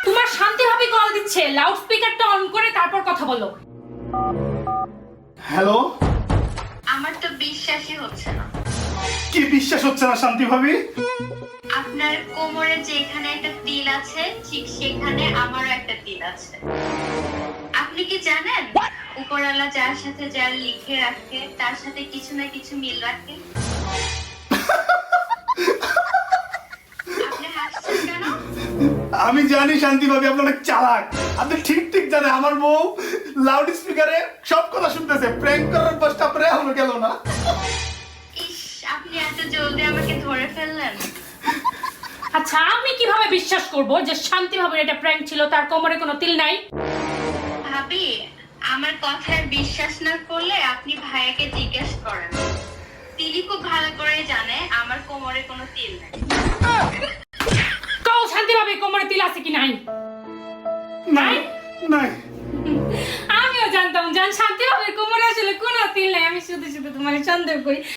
তোমার শান্তি ভাবি কল দিচ্ছে, লাউড স্পিকারটা অন করে তারপর কথা বলো। হ্যালো, আমার তো বিশ্বাসই হচ্ছে না। কি বিশ্বাস হচ্ছে না শান্তি ভাবি? আপনার কোমরে যেখানে একটা তিল আছে ঠিক সেখানে আমারও একটা তিল আছে। আপনি কি জানেন উপরওয়ালা যার সাথে যার লিখে রাখে তার সাথে কিছু না কিছু মিল রাখে? আপনি হাসছেন কেন? আমি জানি শান্তি ভাবি আপনারা চালাক। আপনি ঠিক ঠিক জানেন আমার বউ লাউড স্পিকারে সব কথা শুনতেছে। প্র্যাঙ্ক করার বসটা আপনারা এখনো গেল না। ইস, আপনি এত জলদি আমাকে ধরে ফেললেন। আচ্ছা, আমি কিভাবে বিশ্বাস করব যে শান্তি ভাবির এটা প্র্যাঙ্ক ছিল, তার কোমরে কোনো তিল নাই? ভাবি, আমার কথায় বিশ্বাস না করলে আপনি ভাইয়াকে জিজ্ঞেস করেন। তিনি খুব ভালো করে জানে আমার কোমরে কোনো তিল নেই। কও শান্তি ভাবি কোমরে তিল আছে কি নাই? নাই নাই। আমিও জানতাম জান শান্তি ভাবির কোমরে আসলে কোনো তিল নাই, আমি শুধু শুধু তোমার সন্দেহ করি।